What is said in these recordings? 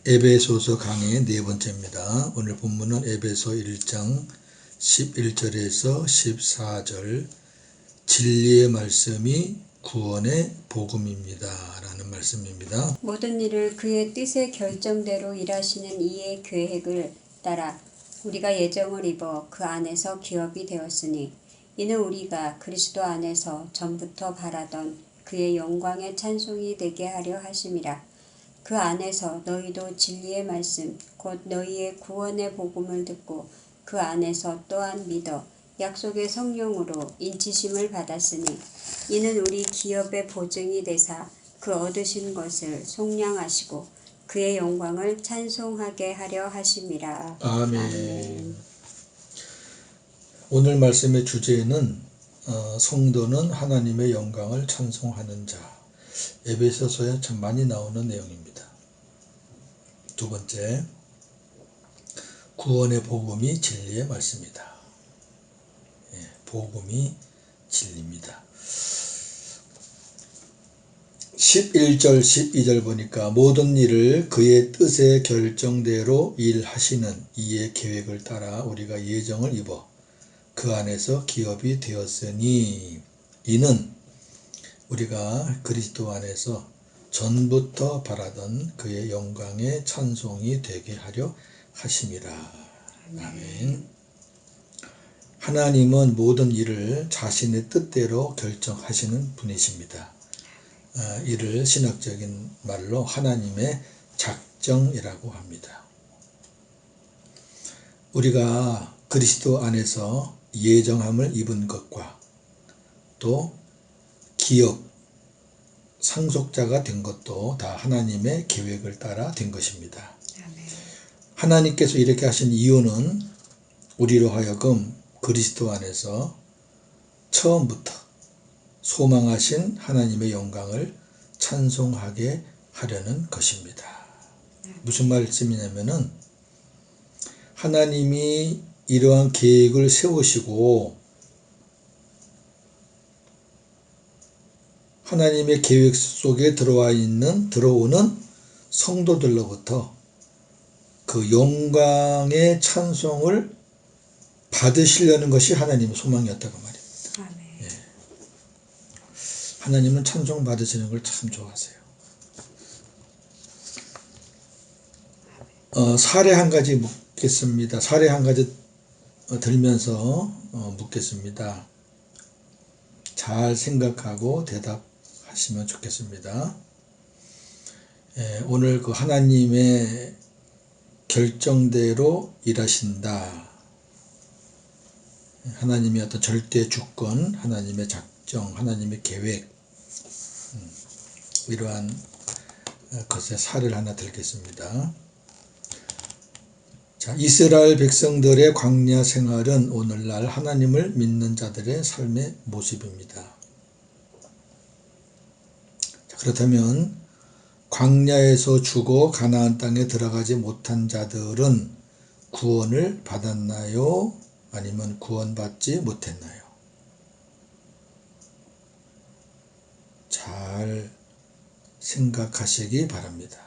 에베소서 강의 네 번째입니다. 오늘 본문은 에베소 1장 11절에서 14절 진리의 말씀이 구원의 복음입니다 라는 말씀입니다. 모든 일을 그의 뜻의 결정대로 일하시는 이의 계획을 따라 우리가 예정을 입어 그 안에서 기업이 되었으니 이는 우리가 그리스도 안에서 전부터 바라던 그의 영광의 찬송이 되게 하려 하심이라. 그 안에서 너희도 진리의 말씀 곧 너희의 구원의 복음을 듣고 그 안에서 또한 믿어 약속의 성령으로 인치심을 받았으니 이는 우리 기업의 보증이 되사 그 얻으신 것을 속량하시고 그의 영광을 찬송하게 하려 하심이라. 아멘. 오늘 말씀의 주제는 성도는 하나님의 영광을 찬송하는 자. 에베소서에 참 많이 나오는 내용입니다. 두 번째, 구원의 복음이 진리의 말씀이다. 복음이 진리입니다. 11절 12절 보니까 모든 일을 그의 뜻의 결정대로 일하시는 이의 계획을 따라 우리가 예정을 입어 그 안에서 기업이 되었으니 이는 우리가 그리스도 안에서 전부터 바라던 그의 영광의 찬송이 되게 하려 하심이라. 아멘. 하나님은 모든 일을 자신의 뜻대로 결정하시는 분이십니다. 이를 신학적인 말로 하나님의 작정이라고 합니다. 우리가 그리스도 안에서 예정함을 입은 것과 또 기업, 상속자가 된 것도 다 하나님의 계획을 따라 된 것입니다. 하나님께서 이렇게 하신 이유는 우리로 하여금 그리스도 안에서 처음부터 소망하신 하나님의 영광을 찬송하게 하려는 것입니다. 무슨 말씀이냐면은 하나님이 이러한 계획을 세우시고 하나님의 계획 속에 들어오는 성도들로부터 그 영광의 찬송을 받으시려는 것이 하나님의 소망이었다고 말입니다. 예. 하나님은 찬송 받으시는 걸 참 좋아하세요. 사례 한 가지 묻겠습니다. 사례 한 가지 들면서 묻겠습니다. 잘 생각하고 대답하시면 좋겠습니다. 오늘 그 하나님의 결정대로 일하신다. 하나님의 어떤 절대 주권, 하나님의 작정, 하나님의 계획, 이러한 것의 사례를 하나 들겠습니다. 자, 이스라엘 백성들의 광야 생활은 오늘날 하나님을 믿는 자들의 삶의 모습입니다. 자, 그렇다면 광야에서 죽어 가나안 땅에 들어가지 못한 자들은 구원을 받았나요? 아니면 구원받지 못했나요? 잘 생각하시기 바랍니다.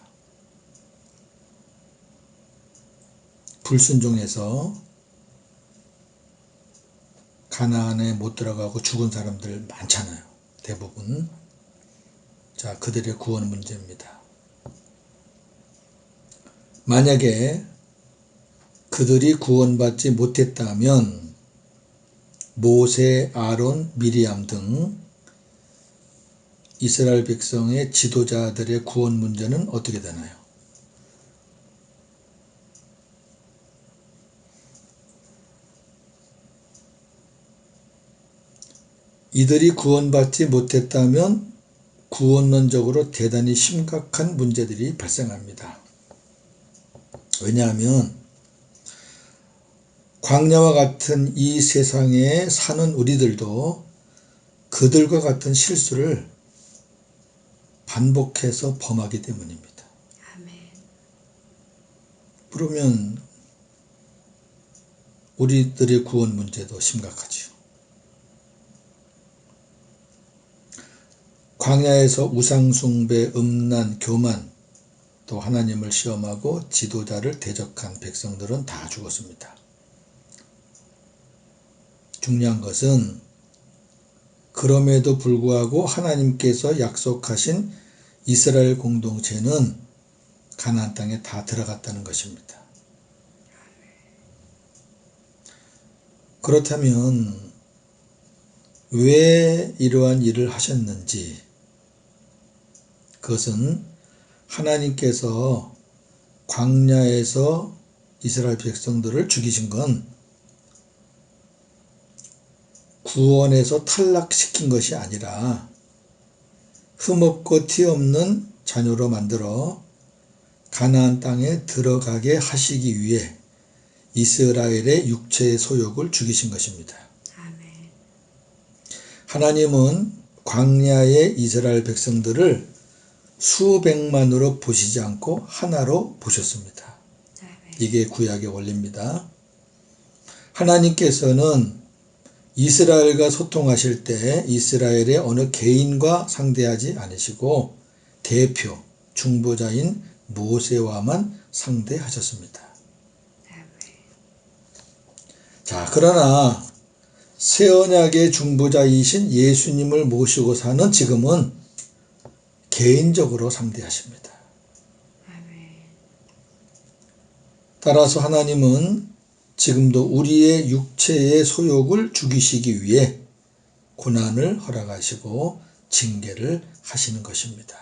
불순종해서 가나안에 못 들어가고 죽은 사람들 많잖아요. 대부분. 자, 그들의 구원 문제입니다. 만약에 그들이 구원받지 못했다면 모세, 아론, 미리암 등 이스라엘 백성의 지도자들의 구원 문제는 어떻게 되나요? 이들이 구원받지 못했다면 구원론적으로 대단히 심각한 문제들이 발생합니다. 왜냐하면 광야와 같은 이 세상에 사는 우리들도 그들과 같은 실수를 반복해서 범하기 때문입니다. 그러면 우리들의 구원 문제도 심각하죠. 광야에서 우상숭배, 음란, 교만 또 하나님을 시험하고 지도자를 대적한 백성들은 다 죽었습니다. 중요한 것은 그럼에도 불구하고 하나님께서 약속하신 이스라엘 공동체는 가나안 땅에 다 들어갔다는 것입니다. 그렇다면 왜 이러한 일을 하셨는지, 그것은 하나님께서 광야에서 이스라엘 백성들을 죽이신 건 구원에서 탈락시킨 것이 아니라 흠없고 티없는 자녀로 만들어 가나안 땅에 들어가게 하시기 위해 이스라엘의 육체의 소욕을 죽이신 것입니다. 아멘. 하나님은 광야의 이스라엘 백성들을 수백만으로 보시지 않고 하나로 보셨습니다. 아멘. 이게 구약의 원리입니다. 하나님께서는 이스라엘과 소통하실 때 이스라엘의 어느 개인과 상대하지 않으시고 대표, 중보자인 모세와만 상대하셨습니다. 자, 그러나 새언약의 중보자이신 예수님을 모시고 사는 지금은 개인적으로 상대하십니다. 따라서 하나님은 지금도 우리의 육체의 소욕을 죽이시기 위해 고난을 허락하시고 징계를 하시는 것입니다.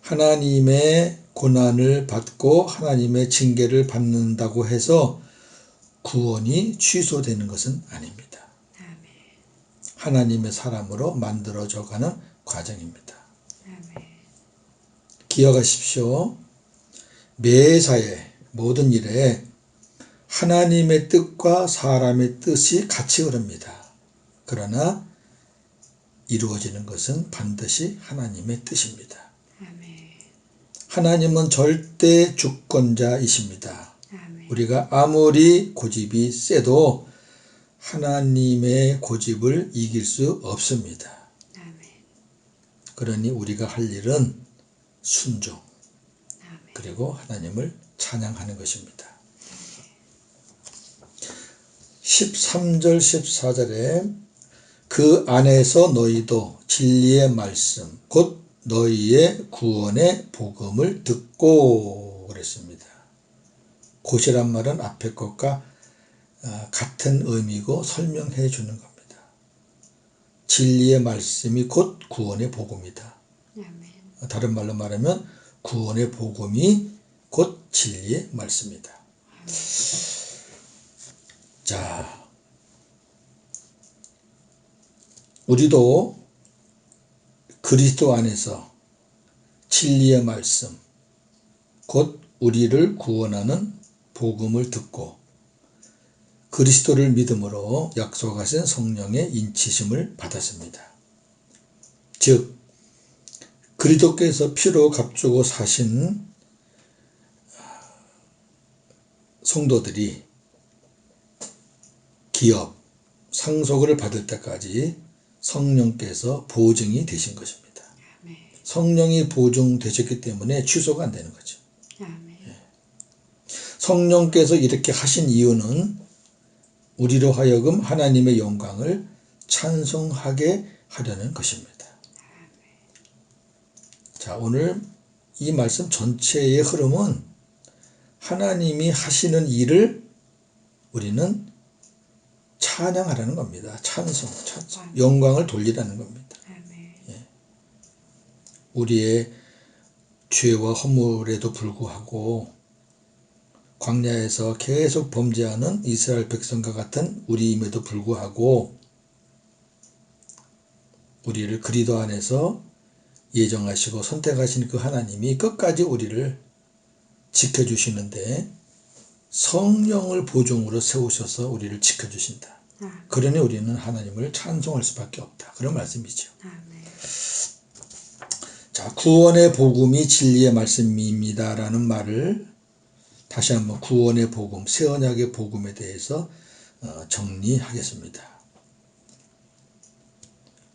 하나님의 고난을 받고 하나님의 징계를 받는다고 해서 구원이 취소되는 것은 아닙니다. 하나님의 사람으로 만들어져가는 과정입니다. 기억하십시오. 매사에 모든 일에 하나님의 뜻과 사람의 뜻이 같이 흐릅니다. 그러나 이루어지는 것은 반드시 하나님의 뜻입니다. 하나님은 절대 주권자이십니다. 우리가 아무리 고집이 세도 하나님의 고집을 이길 수 없습니다. 그러니 우리가 할 일은 순종, 그리고 하나님을 찬양하는 것입니다. 13절 14절에 그 안에서 너희도 진리의 말씀 곧 너희의 구원의 복음을 듣고 그랬습니다. 곧이란 말은 앞에 것과 같은 의미고 설명해 주는 겁니다. 진리의 말씀이 곧 구원의 복음이다. 다른 말로 말하면 구원의 복음이 곧 진리의 말씀이다. 자, 우리도 그리스도 안에서 진리의 말씀, 곧 우리를 구원하는 복음을 듣고 그리스도를 믿음으로 약속하신 성령의 인치심을 받았습니다. 즉 그리스도께서 피로 값주고 사신 성도들이 기업, 상속을 받을 때까지 성령께서 보증이 되신 것입니다. 성령이 보증되셨기 때문에 취소가 안 되는 거죠. 성령께서 이렇게 하신 이유는 우리로 하여금 하나님의 영광을 찬송하게 하려는 것입니다. 자, 오늘 이 말씀 전체의 흐름은 하나님이 하시는 일을 우리는 찬양하라는 겁니다. 찬송. 영광을 돌리라는 겁니다. 우리의 죄와 허물에도 불구하고 광야에서 계속 범죄하는 이스라엘 백성과 같은 우리임에도 불구하고 우리를 그리스도 안에서 예정하시고 선택하신 그 하나님이 끝까지 우리를 지켜주시는데 성령을 보증으로 세우셔서 우리를 지켜주신다. 그러니 우리는 하나님을 찬송할 수밖에 없다. 그런 말씀이죠. 자, 구원의 복음이 진리의 말씀입니다 라는 말을 다시 한번 구원의 복음, 새 언약의 복음에 대해서 정리하겠습니다.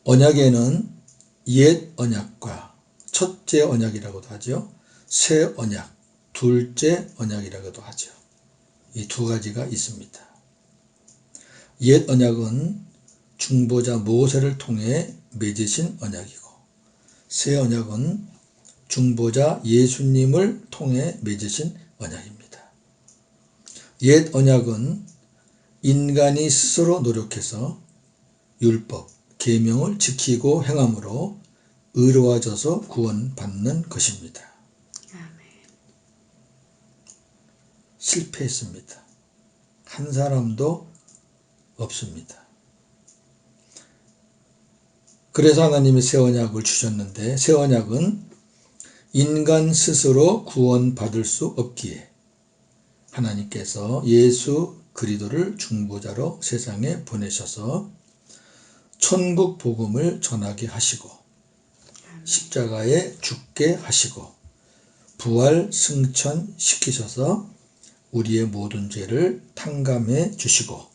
언약에는 옛 언약과 첫째 언약이라고도 하죠. 새 언약, 둘째 언약이라고도 하죠. 이 두 가지가 있습니다. 옛 언약은 중보자 모세를 통해 맺으신 언약이고, 새 언약은 중보자 예수님을 통해 맺으신 언약입니다. 옛 언약은 인간이 스스로 노력해서 율법, 계명을 지키고 행함으로 의로워져서 구원받는 것입니다. 실패했습니다. 한 사람도 없습니다. 그래서 하나님이 새 언약을 주셨는데, 새 언약은 인간 스스로 구원받을 수 없기에 하나님께서 예수 그리스도를 중보자로 세상에 보내셔서 천국 복음을 전하게 하시고, 십자가에 죽게 하시고, 부활 승천시키셔서 우리의 모든 죄를 탕감해 주시고,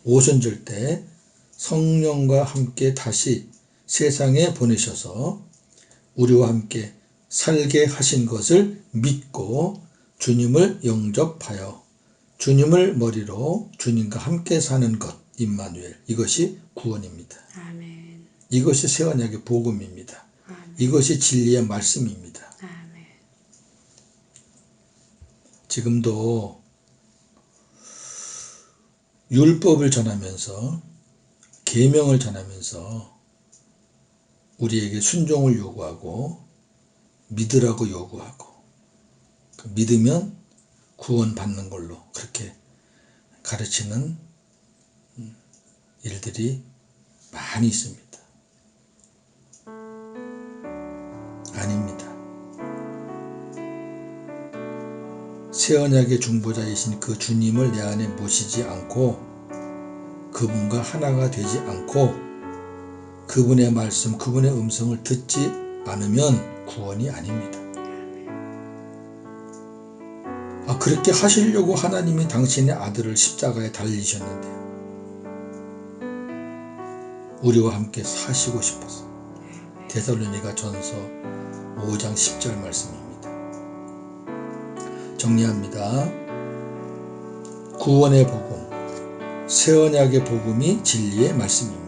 오순절 때 성령과 함께 다시 세상에 보내셔서 우리와 함께 살게 하신 것을 믿고 주님을 영접하여 주님을 머리로 주님과 함께 사는 것, 임마누엘, 이것이 구원입니다. 아멘. 이것이 새 언약의 복음입니다. 아멘. 이것이 진리의 말씀입니다. 아멘. 지금도 율법을 전하면서, 계명을 전하면서 우리에게 순종을 요구하고 믿으라고 요구하고, 믿으면 구원받는 걸로 그렇게 가르치는 일들이 많이 있습니다. 아닙니다. 새 언약의 중보자이신 그 주님을 내 안에 모시지 않고, 그분과 하나가 되지 않고, 그분의 말씀, 그분의 음성을 듣지 않으면 구원이 아닙니다. 그렇게 하시려고 하나님이 당신의 아들을 십자가에 달리셨는데요. 우리와 함께 사시고 싶어서. 데살로니가 전서 5장 10절 말씀입니다. 정리합니다. 구원의 복음, 새 언약의 복음이 진리의 말씀입니다.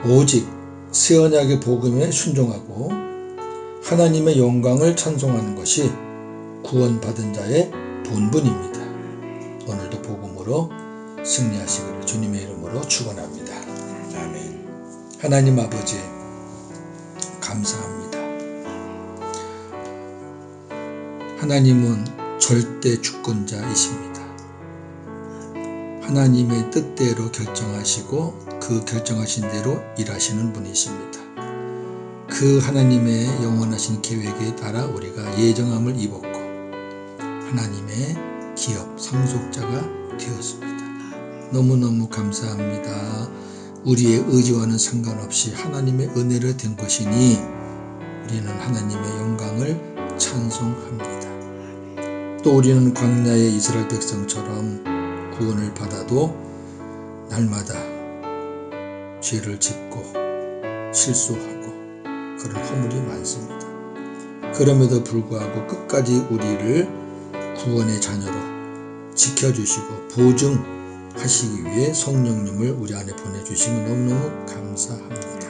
오직 새 언약의 복음에 순종하고 하나님의 영광을 찬송하는 것이 구원받은 자의 본분입니다. 오늘도 복음으로 승리하시기를 주님의 이름으로 축원합니다. 아멘. 하나님 아버지, 감사합니다. 하나님은 절대 주권자이십니다. 하나님의 뜻대로 결정하시고 그 결정하신 대로 일하시는 분이십니다. 그 하나님의 영원하신 계획에 따라 우리가 예정함을 입었고 하나님의 기업, 상속자가 되었습니다. 너무너무 감사합니다. 우리의 의지와는 상관없이 하나님의 은혜로 된 것이니 우리는 하나님의 영광을 찬송합니다. 또 우리는 광야의 이스라엘 백성처럼 구원을 받아도 날마다 죄를 짓고 실수하고 그런 허물이 많습니다. 그럼에도 불구하고 끝까지 우리를 구원의 자녀로 지켜주시고 보증하시기 위해 성령님을 우리 안에 보내주시면 너무너무 감사합니다.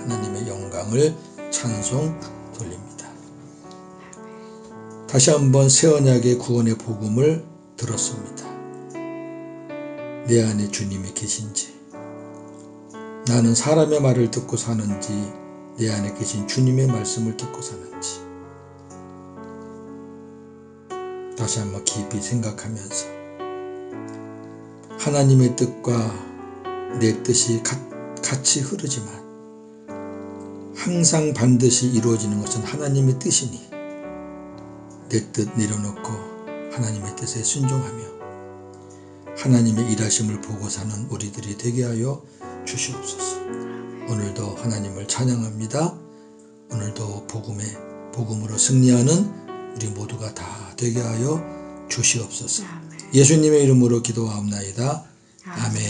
하나님의 영광을 찬송 돌립니다. 다시 한번 새 언약의 구원의 복음을 들었습니다. 내 안에 주님이 계신지, 나는 사람의 말을 듣고 사는지, 내 안에 계신 주님의 말씀을 듣고 사는지 다시 한번 깊이 생각하면서 하나님의 뜻과 내 뜻이 같이 흐르지만 항상 반드시 이루어지는 것은 하나님의 뜻이니 내 뜻 내려놓고 하나님의 뜻에 순종하며 하나님의 일하심을 보고 사는 우리들이 되게 하여 주시옵소서. 오늘도 하나님을 찬양합니다. 오늘도 복음으로 승리하는 우리 모두가 다 되게 하여 주시옵소서. 예수님의 이름으로 기도하옵나이다. 아멘.